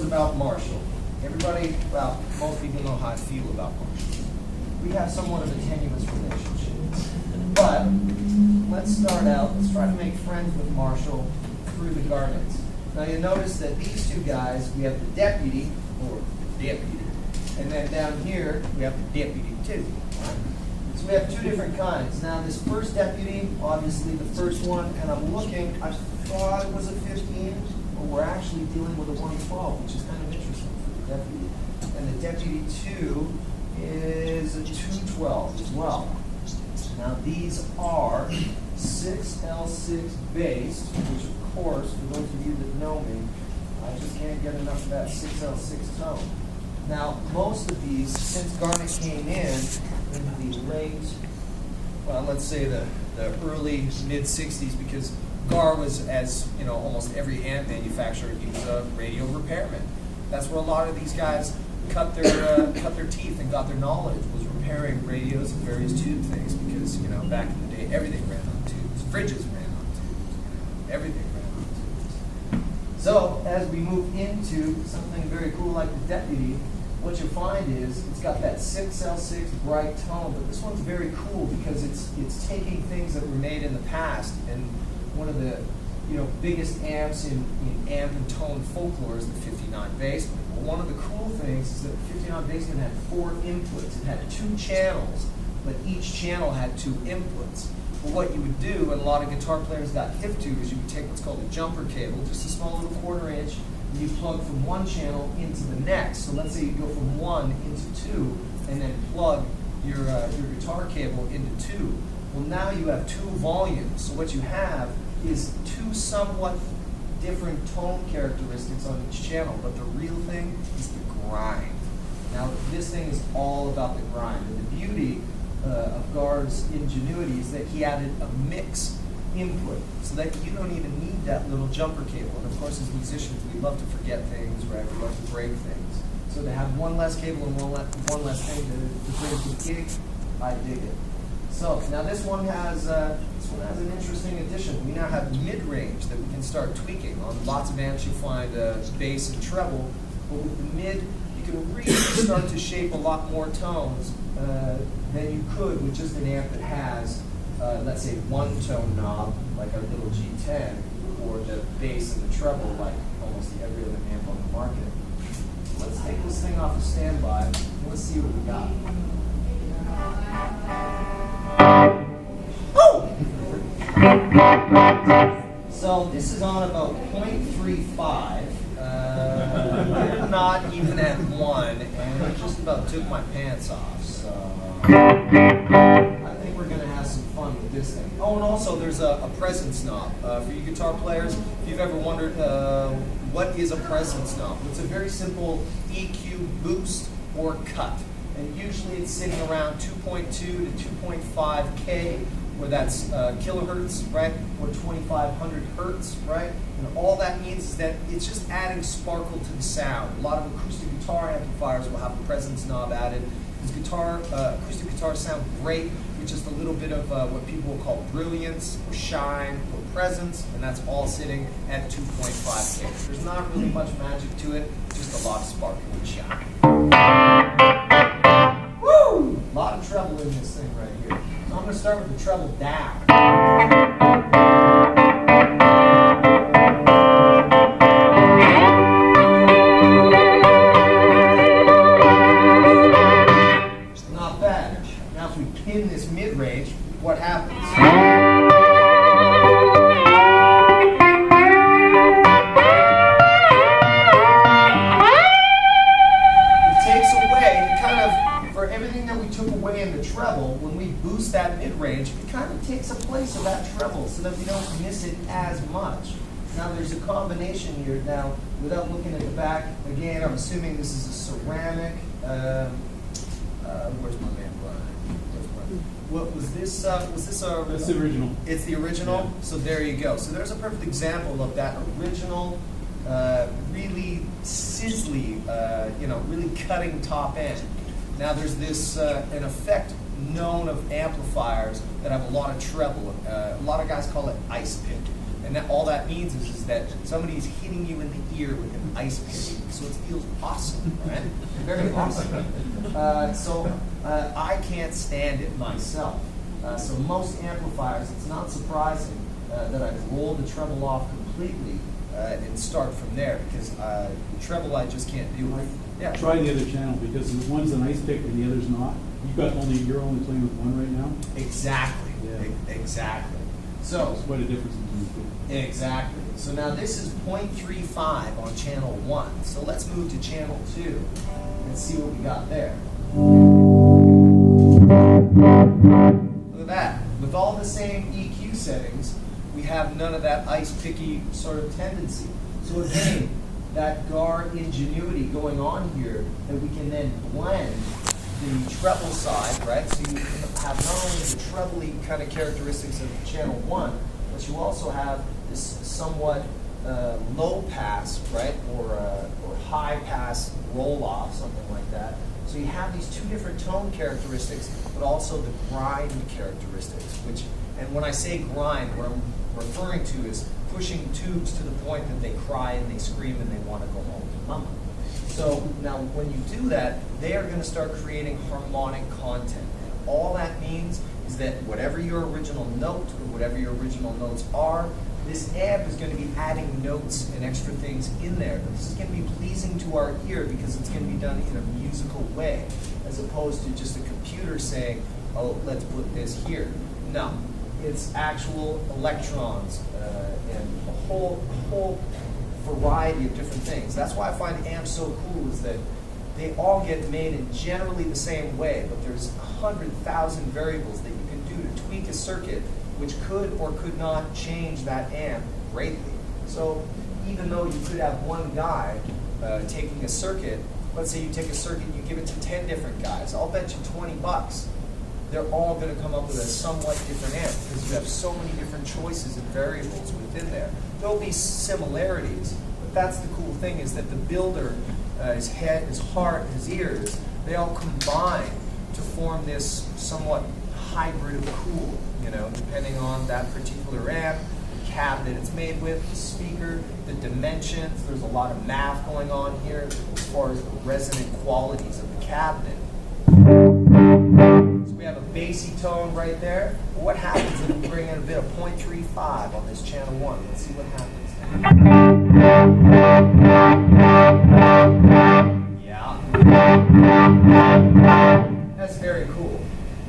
about Marshall. Everybody, well, most people know how I feel about Marshall. We have somewhat of a tenuous relationship. But let's start out, let's try to make friends with Marshall through the Garnets. Now you notice that these two guys, we have the deputy, or deputy, and then down here we have the deputy too. Right? So we have two different kinds. Now this first deputy, obviously the first one, and I'm looking, I thought it was a 15, but we're actually dealing with a 112, which is kind of interesting for the deputy. And the deputy 2 is a 212 as well. Now these are 6L6 based, which of course, for those of you that know me, I just can't get enough of that 6L6 tone. Now most of these, since Garnet came in the late, well let's say the early mid-60s, because Gar was, as you know, almost every amp manufacturer, he was a radio repairman. That's where a lot of these guys cut their teeth and got their knowledge, was repairing radios and various tube things, because you know back in the day everything ran on tubes, fridges ran on tubes, everything ran on tubes. So as we move into something very cool like the deputy, what you'll find is it's got that 6L6 bright tone, but this one's very cool because it's taking things that were made in the past, and one of the biggest amps in amp and tone folklore is the 59 bassman. Well, one of the cool things is that the 59 bassman had 4 inputs. It had 2 channels, but each channel had 2 inputs. Well, what you would do, and a lot of guitar players got hip to, is you would take what's called a jumper cable, just a small little 1/4 inch, and you plug from one channel into the next. So let's say you go from 1 into 2, and then plug your guitar cable into 2. Well, now you have 2 volumes. So what you have is 2 somewhat different tone characteristics on each channel, but the real thing is the grind. Now, this thing is all about the grind, and the beauty of Gar's ingenuity is that he added a mix input, so that you don't even need that little jumper cable. And of course, as musicians, we love to forget things, right? We love to break things. So to have one less cable and one less thing to bring to the gig, I dig it. So now this one has an interesting addition. We now have mid-range that we can start tweaking. On lots of amps you find bass and treble, but with the mid you can really start to shape a lot more tones than you could with just an amp that has, let's say, 1 tone knob like our little G10, or the bass and the treble like almost every other amp on the market. Let's take this thing off of standby and let's see what we got. So this is on about 0.35. We're not even at 1, and I just about took my pants off. So I think we're going to have some fun with this thing. Oh, and also there's a presence knob. For you guitar players, if you've ever wondered what is a presence knob, it's a very simple EQ boost or cut. And usually it's sitting around 2.2 to 2.5 K, where that's kilohertz, right, or 2,500 hertz, right? And all that means is that it's just adding sparkle to the sound. A lot of acoustic guitar amplifiers will have a presence knob added. Because acoustic guitars sound great with just a little bit of what people will call brilliance, or shine, or presence, and that's all sitting at 2.5 K. There's not really much magic to it, just a lot of sparkle and shine. Woo! A lot of treble in this thing right here. So I'm going to start with the treble down. Not bad. Now if we pin this mid-range, what happens? When we boost that mid-range, it kind of takes a place of that treble so that we don't miss it as much. Now there's a combination here. Now, without looking at the back, again, I'm assuming this is a ceramic. Where's my man Brian? What was this? Was this a? That's the original. It's the original. Yeah. So there you go. So there's a perfect example of that original, really sizzly, really cutting top end. Now there's this an effect known of amplifiers that have a lot of treble. A lot of guys call it ice pick. And that, all that means is that somebody's hitting you in the ear with an ice pick. So it feels awesome, right? Very awesome. I can't stand it myself. So most amplifiers, it's not surprising that I roll the treble off completely and start from there, because the treble I just can't do. Yeah. Try the other channel, because one's an ice pick and the other's not. You're only playing with one right now. Exactly. Yeah. Exactly. So it's quite a difference between the two. Exactly. So now this is 0.35 on channel 1. So let's move to channel 2 and see what we got there. Look at that. With all the same EQ settings, we have none of that ice picky sort of tendency. So again, that guard ingenuity going on here that we can then blend the treble side, right? So you have not only the trebly kind of characteristics of channel 1, but you also have this somewhat low pass, right, or high pass roll off, something like that. So you have these two different tone characteristics, but also the grind characteristics. And when I say grind, what I'm referring to is pushing tubes to the point that they cry and they scream and they want to go home to mama. So now when you do that, they are going to start creating harmonic content. And all that means is that whatever your original note or whatever your original notes are, this amp is going to be adding notes and extra things in there. But this is going to be pleasing to our ear because it's going to be done in a musical way, as opposed to just a computer saying, oh, let's put this here. No, it's actual electrons and a whole variety of different things. That's why I find amps so cool, is that they all get made in generally the same way, but there's 100,000 variables that you can do to tweak a circuit which could or could not change that amp greatly. So even though you could have one guy taking a circuit, let's say you take a circuit and you give it to 10 different guys, I'll bet you $20 they're all going to come up with a somewhat different amp, because you have so many different choices and variables within there. There'll be similarities, but that's the cool thing, is that the builder, his head, his heart, his ears, they all combine to form this somewhat hybrid of cool, depending on that particular amp, the cabinet it's made with, the speaker, the dimensions. There's a lot of math going on here as far as the resonant qualities of the cabinet. So we have a bassy tone right there. But what happens if we bring in a bit of 0.35 on this channel 1? Let's see what happens. Yeah. That's very cool.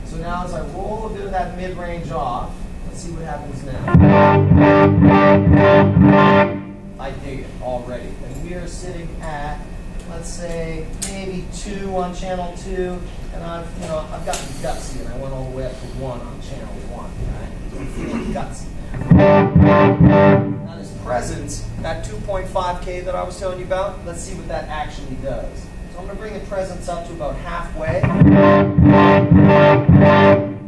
So now as I roll a bit of that mid-range off, let's see what happens now. I dig it already. And we are sitting at, let's say, maybe 2 on channel 2, and I've gotten gutsy, and I went all the way up to 1 on channel 1. Right? I'm feeling gutsy now. Now this presence, that 2.5K that I was telling you about, let's see what that actually does. So I'm going to bring the presence up to about halfway.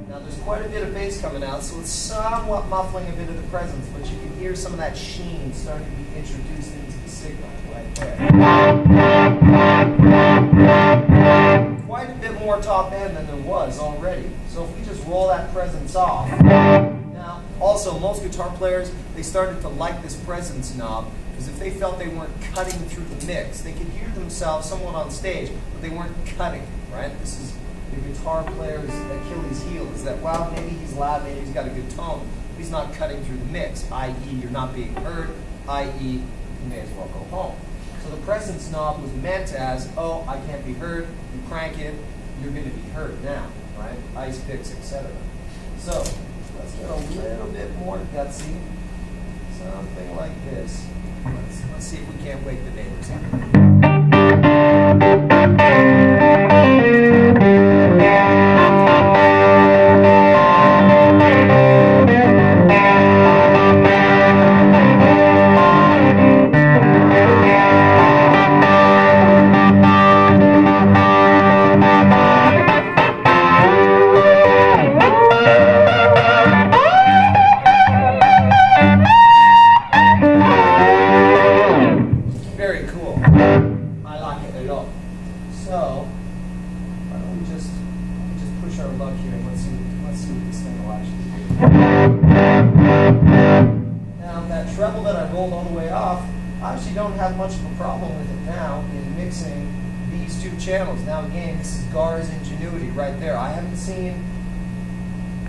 Now there's quite a bit of bass coming out, so it's somewhat muffling a bit of the presence, but you can hear some of that sheen starting to be introduced into the signal right there. Quite a bit more top end than there was already. So if we just roll that presence off. Now, also, most guitar players, they started to like this presence knob, because if they felt they weren't cutting through the mix, they could hear themselves somewhat on stage, but they weren't cutting, right? This is the guitar player's Achilles heel, is that, well, maybe he's loud, maybe he's got a good tone, but he's not cutting through the mix, i.e. you're not being heard, i.e. you may as well go home. So the presence knob was meant as, oh, I can't be heard, you crank it, you're going to be heard now, right? Ice picks, etc. So let's get a little bit more gutsy, something like this. Let's see if we can't wake the neighbors up. treble that I rolled all the way off, I actually don't have much of a problem with it now in mixing these two channels. Now again, this is Gar's ingenuity right there. I haven't seen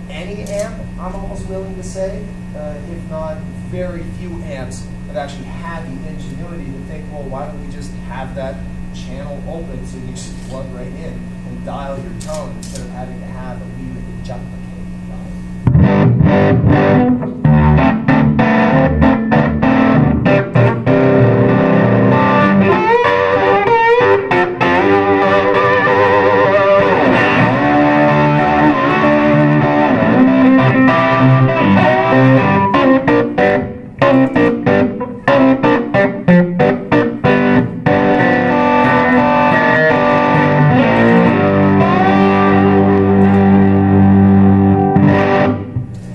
any amp, I'm almost willing to say, if not very few amps, have actually had the ingenuity to think, well, why don't we just have that channel open so you can just plug right in and dial your tone instead of having to have a lead with the jump.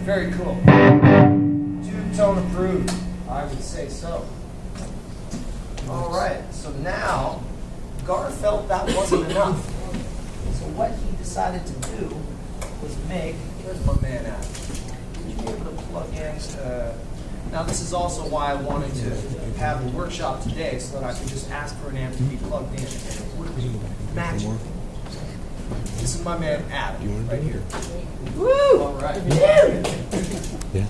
Very cool. Two-tone approved, I would say so. All right, so now Gar felt that wasn't enough. So what he decided to do was make, where's my man at? Would you be able to plug in? Now this is also why I wanted to have the workshop today so that I could just ask for an amp to be plugged in. It would be magic. This is my man Adam, right here. Woo! All right. Yeah.